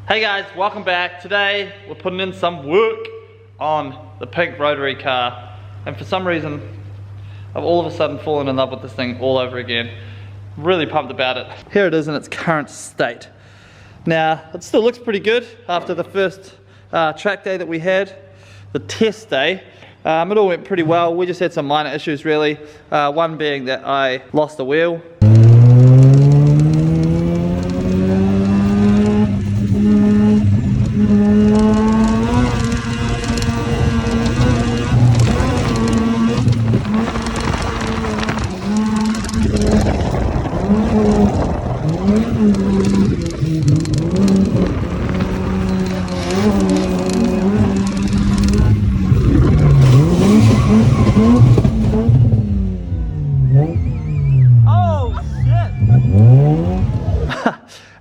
Hey guys, welcome back. Today we're putting in some work on the pink Rotary car, and for some reason I've all of a sudden fallen in love with this thing all over again. Really pumped about it. Here it is in its current state. Now it still looks pretty good after the first track day that we had, the test day. It all went pretty well. We just had some minor issues really, one being that I lost the wheel.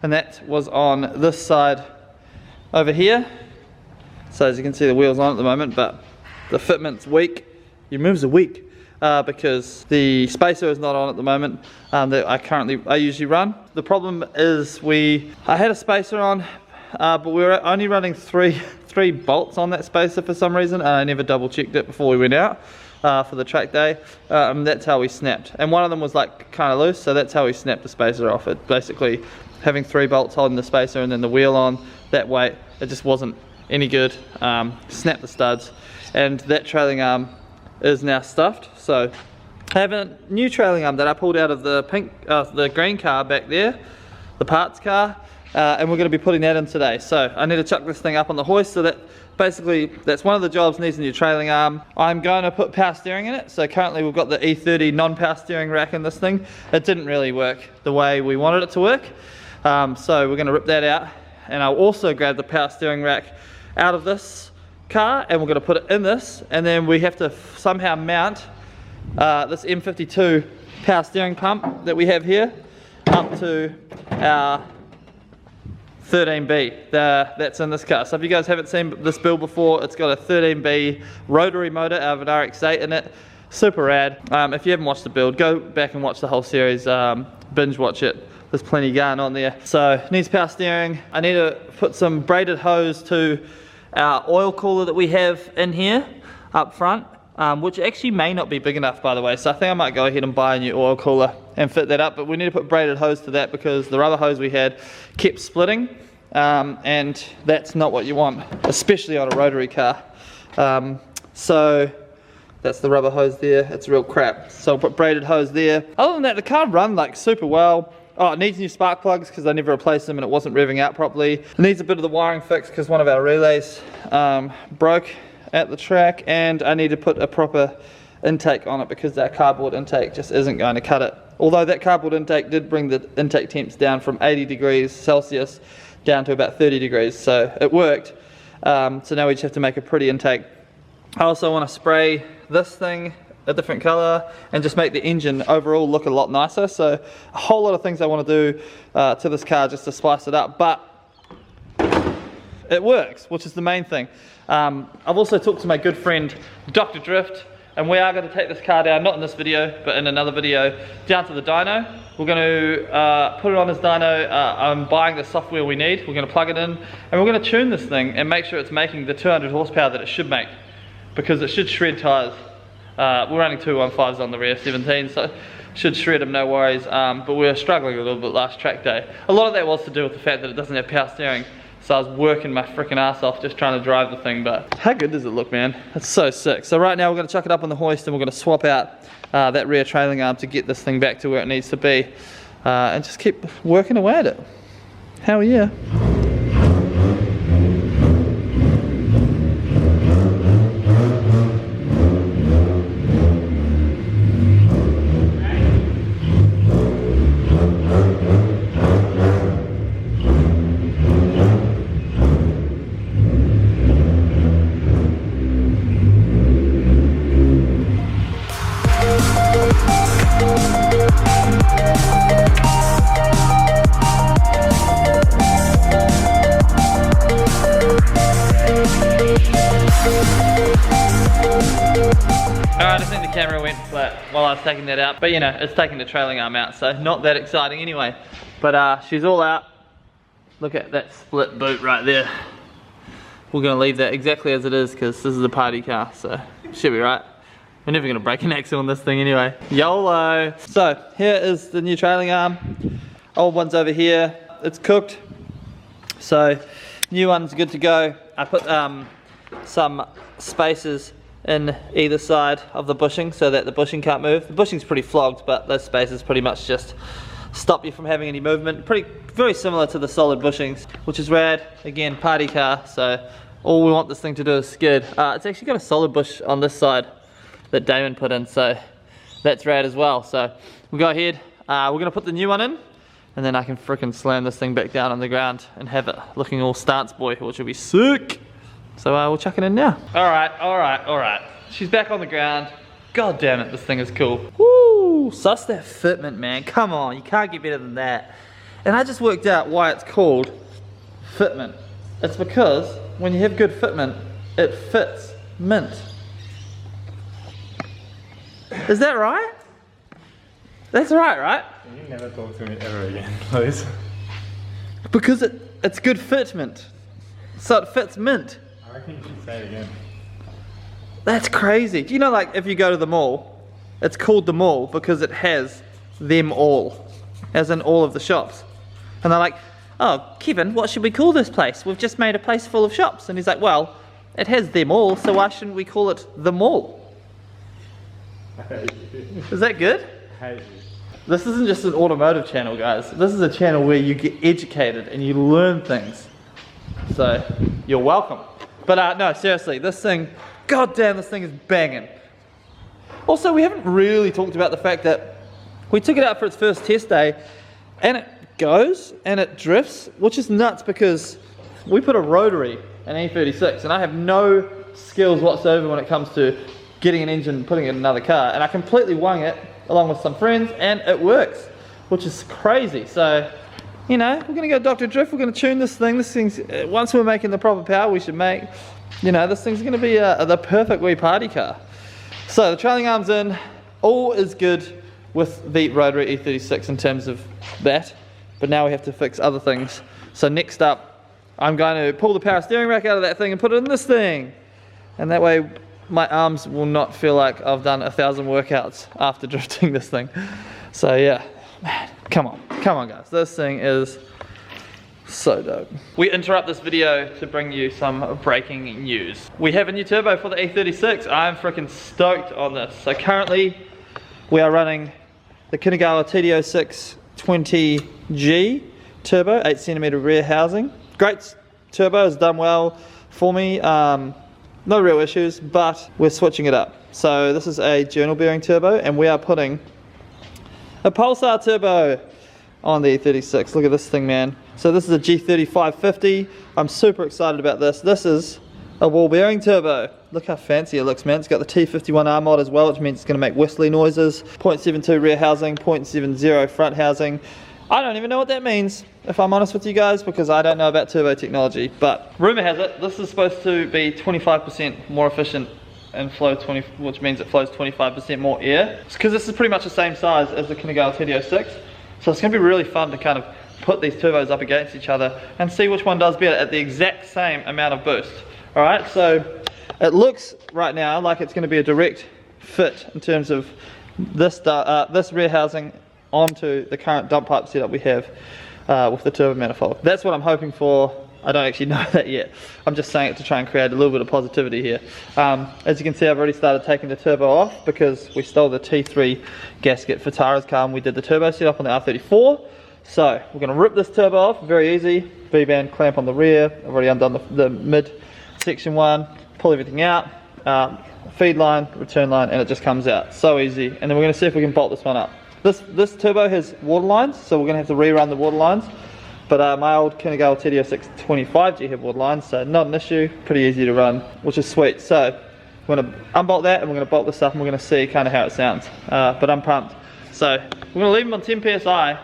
And that was on this side over here. So as you can see, the wheel's on at the moment, but the fitment's weak. Your moves are weak because the spacer is not on at the moment that I usually run. The problem is I had a spacer on, but we were only running three bolts on that spacer for some reason, and I never double checked it before we went out for the track day. That's how we snapped, and one of them was like kind of loose, so that's how we snapped the spacer off. It basically having 3 bolts holding the spacer and then the wheel on that way, it just wasn't any good. Snapped the studs, and that trailing arm is now stuffed. So I have a new trailing arm that I pulled out of the the green car back there, the parts car, and we're going to be putting that in today. So I need to chuck this thing up on the hoist, so that basically that's one of the jobs, needs a new trailing arm. I'm going to put power steering in it. So currently we've got the E30 non-power steering rack in this thing. It didn't really work the way we wanted it to work. So we're going to rip that out, and I'll also grab the power steering rack out of this car, and we're going to put it in this, and then we have to somehow mount this M52 power steering pump that we have here up to our 13B that's in this car. So if you guys haven't seen this build before, it's got a 13B rotary motor out of an RX-8 in it. Super rad. If you haven't watched the build, go back and watch the whole series, binge watch it. There's plenty going on there. So needs power steering. I need to put some braided hose to our oil cooler that we have in here up front, which actually may not be big enough, by the way. So I think I might go ahead and buy a new oil cooler and fit that up, but we need to put braided hose to that because the rubber hose we had kept splitting, and that's not what you want, especially on a rotary car. So that's the rubber hose there. It's real crap. So I'll put braided hose there. Other than that, the car run like super well. Oh, it needs new spark plugs because I never replaced them and it wasn't revving out properly. It needs a bit of the wiring fixed because one of our relays broke at the track, and I need to put a proper intake on it because that cardboard intake just isn't going to cut it. Although that cardboard intake did bring the intake temps down from 80 degrees Celsius down to about 30 degrees, so it worked. So now we just have to make a pretty intake. I also want to spray this thing a different color and just make the engine overall look a lot nicer. So a whole lot of things I want to do to this car just to spice it up, but it works, which is the main thing. I've also talked to my good friend Dr. Drift, and we are going to take this car down, not in this video but in another video, down to the dyno. We're going to put it on his dyno. I'm buying the software we need. We're going to plug it in and we're going to tune this thing and make sure it's making the 200 horsepower that it should make, because it should shred tires. We're running 215s on the rear 17, so should shred them, no worries. But we were struggling a little bit last track day. A lot of that was to do with the fact that it doesn't have power steering, so I was working my freaking ass off just trying to drive the thing. But how good does it look, man? It's so sick. So right now we're going to chuck it up on the hoist, and we're going to swap out that rear trailing arm to get this thing back to where it needs to be, and just keep working away at it. Hell yeah. Alright, I think the camera went flat while I was taking that out, but it's taking the trailing arm out, so not that exciting anyway. But she's all out. Look at that split boot right there. We're gonna leave that exactly as it is because this is a party car, so should be right. We're never gonna break an axle on this thing anyway. YOLO! So here is the new trailing arm. Old one's over here. It's cooked. So new one's good to go. I put some spacers in either side of the bushing so that the bushing can't move. The bushing's pretty flogged, but those spacers pretty much just stop you from having any movement. Very similar to the solid bushings, which is rad. Again, party car, so all we want this thing to do is skid. It's actually got a solid bush on this side that Damon put in, so that's rad as well. So we'll go ahead, we're gonna put the new one in, and then I can frickin' slam this thing back down on the ground and have it looking all stance boy, which will be sick. So we'll chuck it in now. Alright. She's back on the ground. God damn it, this thing is cool. Woo! Suss that fitment, man. Come on, you can't get better than that. And I just worked out why it's called fitment. It's because when you have good fitment, it fits mint. Is that right? That's right? Can you never talk to me ever again, please? Because it's good fitment. So it fits mint. I reckon you should say it again. That's crazy. Do you know, like, if you go to the mall, it's called the mall because it has them all, as in all of the shops. And they're like, oh, Kevin, what should we call this place? We've just made a place full of shops. And he's like, well, it has them all, so why shouldn't we call it the mall? I hate you. Is that good? I hate you. This isn't just an automotive channel, guys. This is a channel where you get educated and you learn things. So, you're welcome. But no, seriously, this thing, god damn, this thing is banging. Also, we haven't really talked about the fact that we took it out for its first test day, and it goes, and it drifts, which is nuts because we put a Rotary in E36, and I have no skills whatsoever when it comes to getting an engine and putting it in another car, and I completely wung it along with some friends, and it works, which is crazy. So, you know, we're gonna go Dr. Drift, we're gonna tune this thing. This thing's, once we're making the proper power we should make, you know, this thing's gonna be the perfect wee party car. So the trailing arm's in, all is good with the Rotary E36 in terms of that, but now we have to fix other things. So next up, I'm going to pull the power steering rack out of that thing and put it in this thing. And that way my arms will not feel like I've done 1,000 workouts after drifting this thing. So yeah, man, come on guys, this thing is so dope. We interrupt this video to bring you some breaking news. We have a new turbo for the E36. I'm freaking stoked on this. So currently we are running the Kinagawa TD06 20G turbo, 8cm rear housing. Great turbo, has done well for me. No real issues, but we're switching it up. So this is a journal bearing turbo, and we are putting a Pulsar turbo on the E36. Look at this thing, man. So this is a G30 550. I'm super excited about this. This is a ball bearing turbo. Look how fancy it looks, man. It's got the T51R mod as well, which means it's going to make whistly noises. 0.72 rear housing, 0.70 front housing. I don't even know what that means, if I'm honest with you guys, because I don't know about turbo technology. But rumor has it, this is supposed to be 25% more efficient and flow 20, which means it flows 25% more air. Because this is pretty much the same size as the Kinagawa TD06. So it's going to be really fun to kind of put these turbos up against each other and see which one does better at the exact same amount of boost. Alright, so it looks right now like it's going to be a direct fit in terms of this rear housing onto the current dump pipe setup we have with the turbo manifold. That's what I'm hoping for. I don't actually know that yet. I'm just saying it to try and create a little bit of positivity here. As you can see, I've already started taking the turbo off because we stole the T3 gasket for Tara's car and we did the turbo setup on the R34. So we're going to rip this turbo off, very easy. V-band clamp on the rear. I've already undone the mid section one, pull everything out, feed line, return line, and it just comes out. So easy. And then we're going to see if we can bolt this one up. This turbo has water lines, so we're going to have to rerun the water lines. But my old Kinagawa TD06 25G have water lines, so not an issue, pretty easy to run, which is sweet. So we're going to unbolt that and we're going to bolt this up and we're going to see kind of how it sounds. But I'm pumped. So we're going to leave them on 10 psi.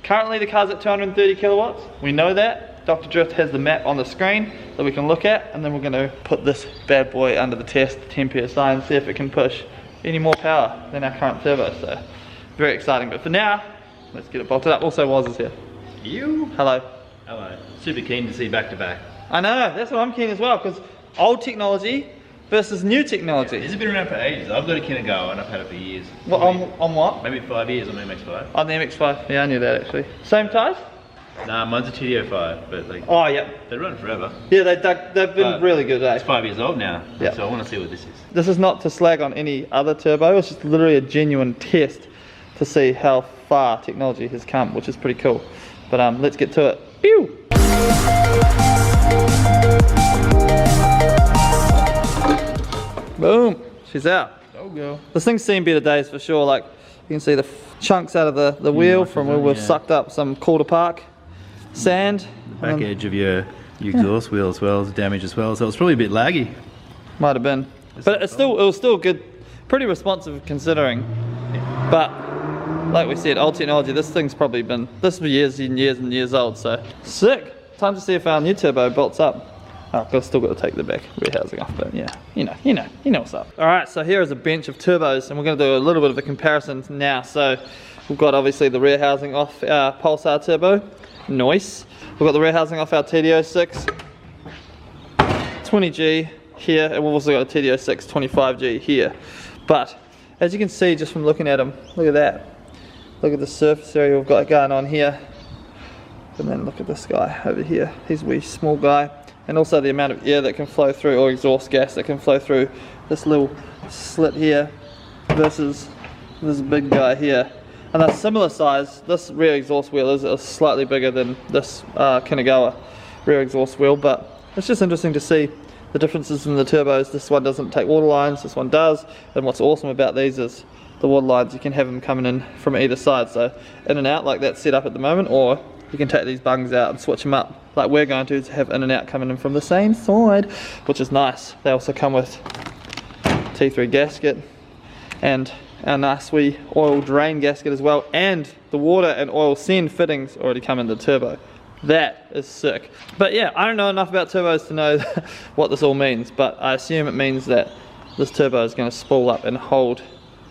Currently the car's at 230 kilowatts. We know that. Dr. Drift has the map on the screen that we can look at, and then we're going to put this bad boy under the test, 10 psi, and see if it can push any more power than our current turbo. So very exciting. But for now, let's get it bolted up. Also, Woz is here. You? Hello. Hello. Super keen to see back to back. I know, that's what I'm keen as well, because old technology versus new technology. It's been around for ages. I've got a Kinnegoa and I've had it for years. Well, on what? Maybe 5 years on the MX-5. On the MX-5, yeah, I knew that actually. Same type? Nah, mine's a TD05, but like, Oh, yeah. they run forever. Yeah, they've been really good, eh? It's 5 years old now, Yeah. so I want to see what this is. This is not to slag on any other turbo, it's just literally a genuine test to see how far technology has come, which is pretty cool. But let's get to it. Pew! Boom, she's out. Oh, go. This thing's seen better days for sure. Like you can see the chunks out of the wheel from where we've sucked up some Calder Park sand. Back edge of your exhaust wheel as well is damaged as well, so it's probably a bit laggy. Might have been, but it was still good, pretty responsive considering. But like we said, old technology. This thing's probably been years and years and years old. So sick. Time to see if our new turbo bolts up. Oh, I've still got to take the back rear housing off, but yeah, you know what's up. All right, so here is a bench of turbos, and we're going to do a little bit of a comparison now. So we've got obviously the rear housing off our Pulsar turbo, nice. We've got the rear housing off our TD06, 20G here, and we've also got a TD06 25G here. But as you can see just from looking at them, look at that. Look at the surface area we've got going on here. And then look at this guy over here. He's a wee small guy. And also the amount of air that can flow through, or exhaust gas that can flow through this little slit here versus this big guy here. And they're similar size. This rear exhaust wheel is slightly bigger than this Kinnegoa rear exhaust wheel, but it's just interesting to see the differences in the turbos. This one doesn't take water lines, this one does. And what's awesome about these is the water lines, you can have them coming in from either side, so in and out like that's set up at the moment, or you can take these bungs out and switch them up like we're going to have in and out coming in from the same side, which is nice. They also come with T3 gasket and our nice wee oil drain gasket as well, and the water and oil send fittings already come in the turbo. That is sick. But yeah, I don't know enough about turbos to know what this all means, but I assume it means that this turbo is going to spool up and hold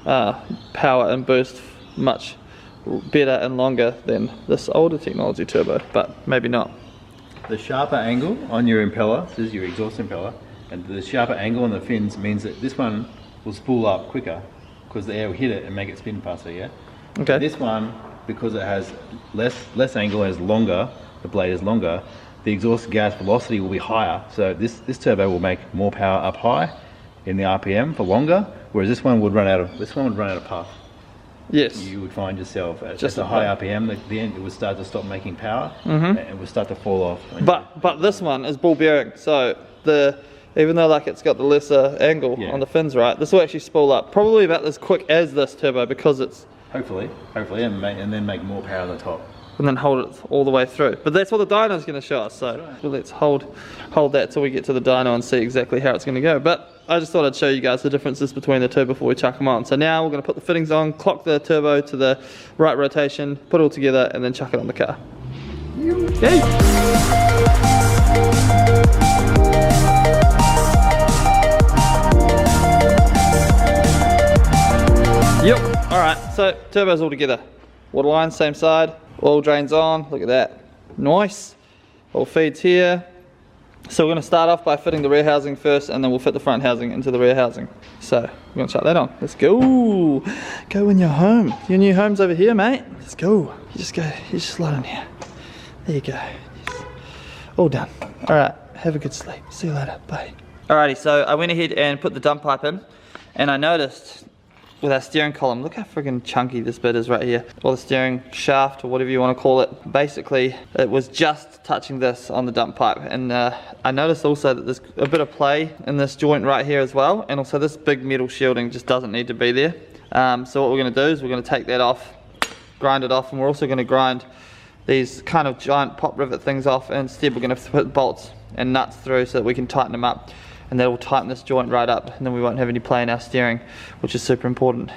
power and boost much better and longer than this older technology turbo, but maybe not. The sharper angle on your impeller, this is your exhaust impeller, and the sharper angle on the fins means that this one will spool up quicker because the air will hit it and make it spin faster, yeah? Okay. This one, because it has less angle and is longer, the blade is longer, the exhaust gas velocity will be higher, so this turbo will make more power up high in the RPM for longer, whereas this one would run out of puff. Yes. You would find yourself at Just a high RPM, the end it would start to stop making power, and it would start to fall off. But this one is ball bearing, so even though like it's got the lesser angle on the fins, right, this will actually spool up probably about as quick as this turbo because it's hopefully, and then make more power on the top. And then hold it all the way through. But that's what the dyno is going to show us, so let's hold that till we get to the dyno and see exactly how it's going to go. But I just thought I'd show you guys the differences between the two before we chuck them on. So now we're going to put the fittings on, clock the turbo to the right rotation, put it all together, and then chuck it on the car. Okay. Yep, alright, so turbo's all together. Water line, same side, oil drains on, look at that. Nice. All feeds here. So we're going to start off by fitting the rear housing first, and then we'll fit the front housing into the rear housing. So we're going to chuck that on. Let's go. Go in your home. Your new home's over here, mate. Let's go. You just slide in here. There you go. Yes. All done. Alright, have a good sleep. See you later. Bye. Alrighty, so I went ahead and put the dump pipe in, and I noticed with our steering column, look how friggin' chunky this bit is right here, or the steering shaft, or whatever you want to call it. Basically, it was just touching this on the dump pipe, and I noticed also that there's a bit of play in this joint right here as well, and also this big metal shielding just doesn't need to be there. So what we're going to do is we're going to take that off, grind it off, and we're also going to grind these kind of giant pop rivet things off, and instead we're going to put bolts and nuts through so that we can tighten them up. And that will tighten this joint right up, and then we won't have any play in our steering, which is super important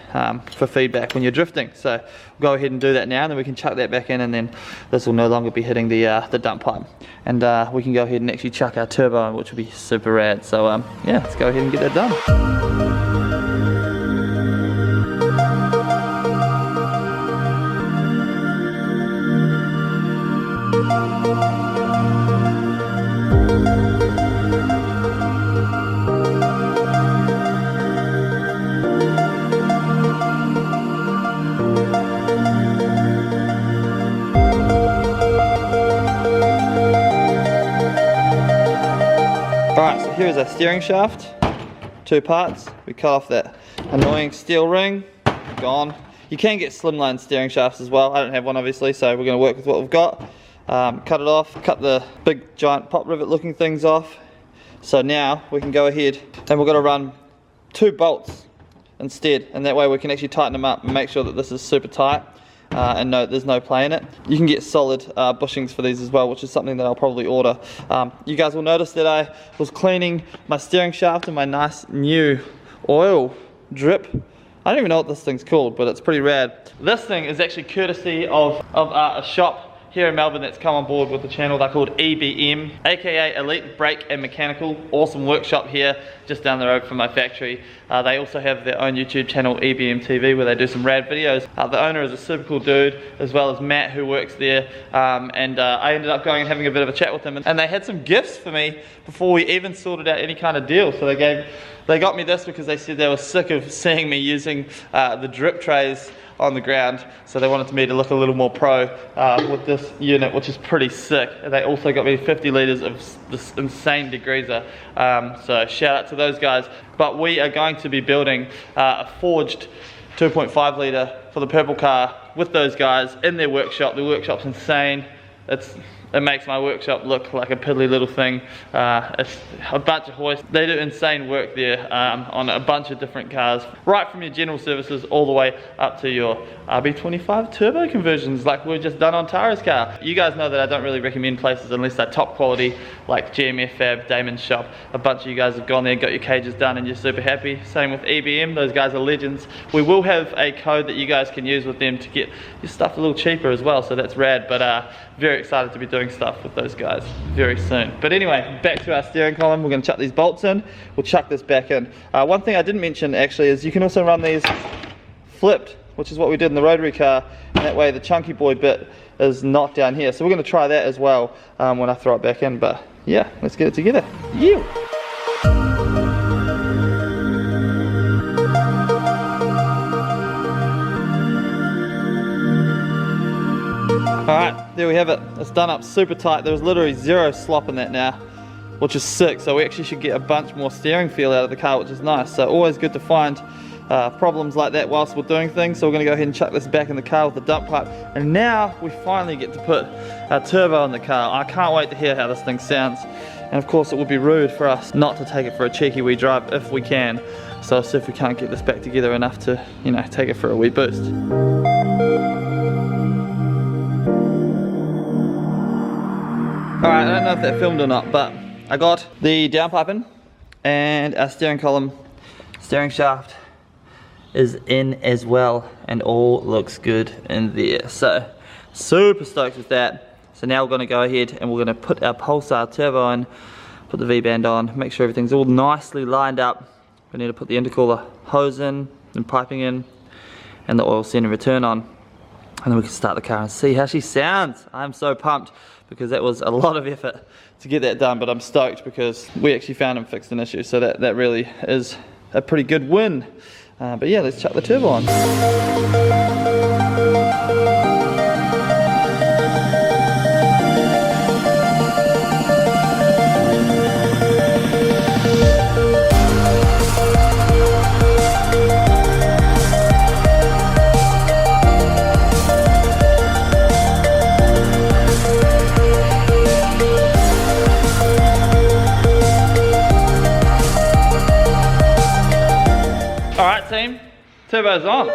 for feedback when you're drifting. So we'll go ahead and do that now, and then we can chuck that back in, and then this will no longer be hitting the dump pipe. And we can go ahead and actually chuck our turbo in, which will be super rad. So yeah, let's go ahead and get that done. Alright, so here's our steering shaft, 2 parts. We cut off that annoying steel ring, gone. You can get slimline steering shafts as well. I don't have one obviously, so we're going to work with what we've got. Cut it off, cut the big giant pop rivet looking things off. So now we can go ahead and we're going to run 2 bolts instead, and that way we can actually tighten them up and make sure that this is super tight. And no, there's no play in it. You can get solid bushings for these as well, which is something that I'll probably order. You guys will notice that I was cleaning my steering shaft and my nice new oil drip. I don't even know what this thing's called, but it's pretty rad. This thing is actually courtesy of a shop here in Melbourne that's come on board with the channel. They're called EBM, aka Elite Brake and Mechanical. Awesome workshop here just down the road from my factory. They also have their own YouTube channel, EBM TV, where they do some rad videos. The owner is a super cool dude, as well as Matt, who works there. I ended up going and having a bit of a chat with them, and they had some gifts for me before we even sorted out any kind of deal. So they got me this because they said they were sick of seeing me using the drip trays on the ground, so they wanted me to look a little more pro with this unit, which is pretty sick. And they also got me 50 litres of this insane degreaser, so shout out to those guys. But we are going to be building a forged 2.5 litre for the purple car with those guys in their workshop. The workshop's insane. It makes my workshop look like a piddly little thing. It's a bunch of hoists. They do insane work there on a bunch of different cars, right from your general services all the way up to your RB25 turbo conversions like we've just done on Tara's car. You guys know that I don't really recommend places unless they're top quality, like GMF Fab, Damon's shop. A bunch of you guys have gone there, got your cages done, and you're super happy. Same with EBM, those guys are legends. We will have a code that you guys can use with them to get your stuff a little cheaper as well, so that's rad. But very excited to be doing stuff with those guys very soon. But anyway, back to our steering column. We're going to chuck these bolts in. We'll chuck this back in. One thing I didn't mention actually is you can also run these flipped, which is what we did in the Rotary car, and that way the chunky boy bit is not down here. So we're going to try that as well when I throw it back in. But yeah, let's get it together. Yeah. Alright, there we have it. It's done up super tight. There's literally zero slop in that now, which is sick. So we actually should get a bunch more steering feel out of the car, which is nice. So always good to find problems like that whilst we're doing things. So we're going to go ahead and chuck this back in the car with the dump pipe. And now we finally get to put our turbo in the car. I can't wait to hear how this thing sounds. And of course it would be rude for us not to take it for a cheeky wee drive if we can. So I'll see if we can't get this back together enough to, you know, take it for a wee boost. Alright, I don't know if that filmed or not, but I got the downpipe in, and our steering column, steering shaft is in as well, and all looks good in there. So, super stoked with that. So now we're going to go ahead and we're going to put our Pulsar turbo in, put the V-band on, make sure everything's all nicely lined up. We need to put the intercooler hose in, and piping in, and the oil send and return on. And then we can start the car and see how she sounds. I'm so pumped, because that was a lot of effort to get that done, but I'm stoked because we actually found and fixed an issue, so that really is a pretty good win. But yeah, let's chuck the turbo on. Alright team, turbo's on.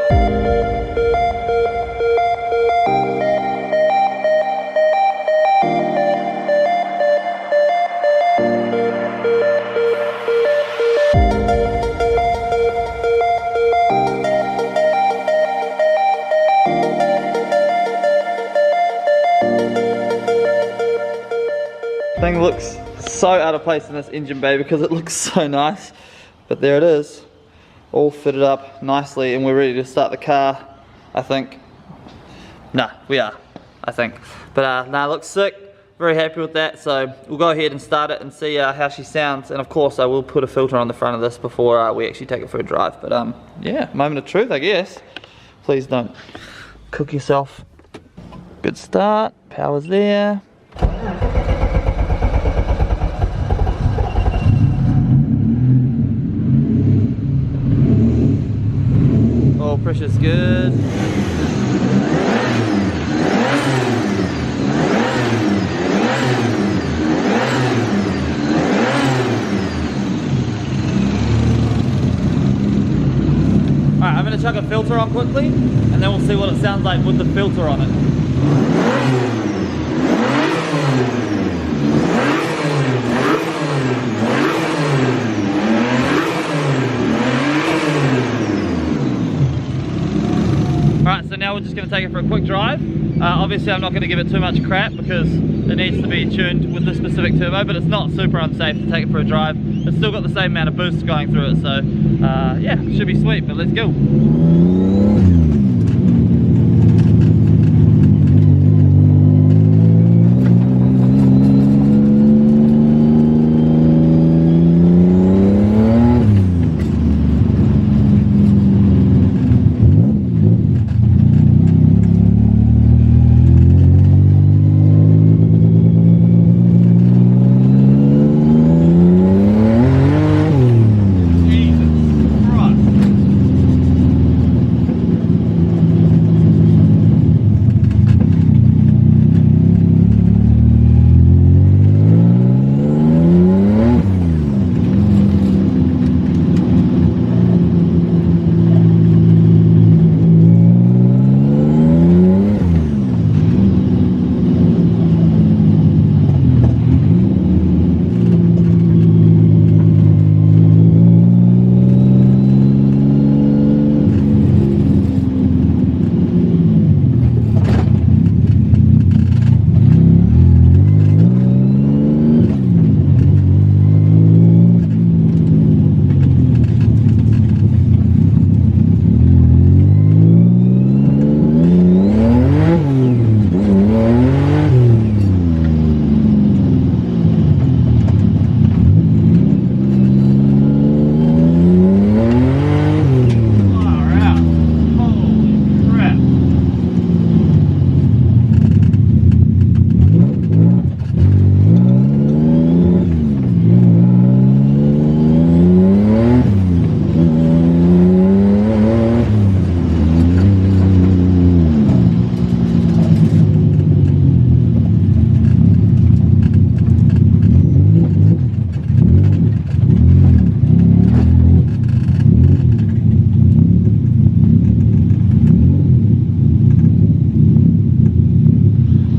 Thing looks so out of place in this engine bay because it looks so nice, but there it is. All fitted up nicely, and we're ready to start the car, I think. Nah, we are, I think. But nah, looks sick. very happy with that. So we'll go ahead and start it and see how she sounds. And of course I will put a filter on the front of this before we actually take it for a drive. But yeah, moment of truth, I guess. Please don't cook yourself. Good start, power's there. Oh, pressure's good. Alright, I'm going to chuck a filter on quickly, and then we'll see what it sounds like with the filter on it. Alright, so now we're just going to take it for a quick drive. Obviously I'm not going to give it too much crap because it needs to be tuned with this specific turbo, but it's not super unsafe to take it for a drive. It's still got the same amount of boost going through it, so yeah, should be sweet, but let's go.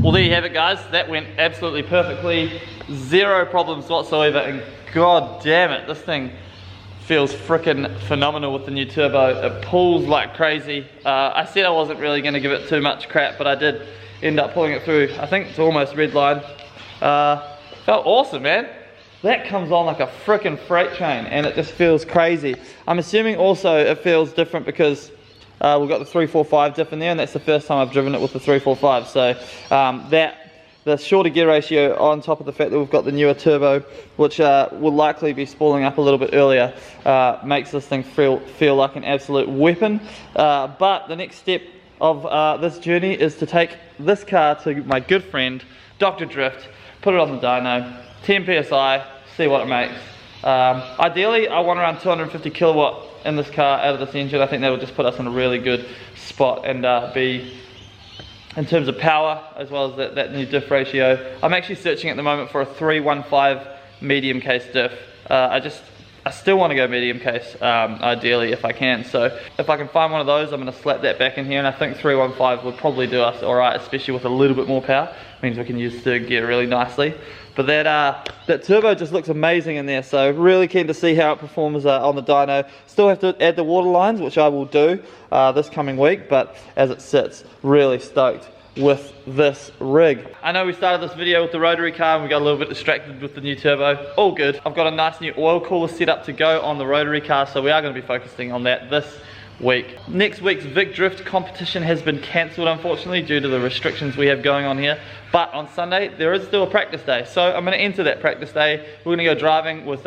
Well, there you have it, guys. That went absolutely perfectly. Zero problems whatsoever, and god damn it, this thing feels freaking phenomenal with the new turbo. It pulls like crazy. I said I wasn't really going to give it too much crap, but I did end up pulling it through. I think it's almost red line. Felt awesome, man. That comes on like a freaking freight train, and it just feels crazy. I'm assuming also it feels different because we've got the 345 diff in there, and that's the first time I've driven it with the 345. So the shorter gear ratio, on top of the fact that we've got the newer turbo, which will likely be spooling up a little bit earlier, makes this thing feel like an absolute weapon. But the next step of this journey is to take this car to my good friend Dr. Drift, put it on the dyno, 10 psi, see what it makes. Ideally I want around 250 kilowatt in this car out of this engine. I think that will just put us in a really good spot and be, in terms of power as well as that new diff ratio. I'm actually searching at the moment for a 315 medium case diff. I still want to go medium case, ideally if I can. So if I can find one of those, I'm going to slap that back in here, and I think 315 would probably do us alright, especially with a little bit more power. Means we can use third gear really nicely. But that turbo just looks amazing in there, so really keen to see how it performs on the dyno. Still have to add the water lines, which I will do this coming week, but as it sits, really stoked with this rig. I know we started this video with the rotary car and we got a little bit distracted with the new turbo. All good. I've got a nice new oil cooler set up to go on the rotary car, so we are going to be focusing on that this week. Next week's Vic Drift competition has been cancelled, unfortunately, due to the restrictions we have going on here. But on Sunday, there is still a practice day. So I'm gonna enter that practice day. We're gonna go driving with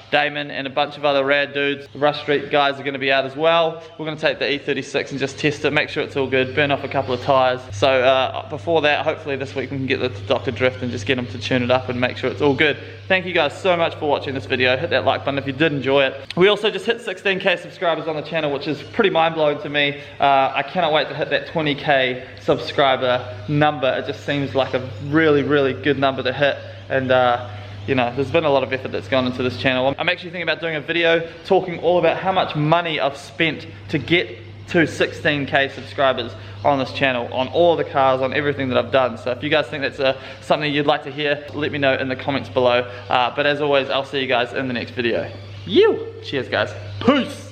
Damon and a bunch of other rad dudes. The Rush Street guys are gonna be out as well. We're gonna take the E36 and just test it, make sure it's all good, burn off a couple of tires. So before that, hopefully this week we can get the Dr. Drift and just get them to tune it up and make sure it's all good. Thank you guys so much for watching this video. Hit that like button if you did enjoy it. We also just hit 16K subscribers on the channel, which is pretty mind-blowing to me. I cannot wait to hit that 20K subscriber number. It just seems like a really, really good number to hit. And you know, there's been a lot of effort that's gone into this channel. I'm actually thinking about doing a video talking all about how much money I've spent to get to 16K subscribers on this channel, on all the cars, on everything that I've done. So if you guys think that's something you'd like to hear, let me know in the comments below. But as always, I'll see you guys in the next video. Cheers guys. Peace.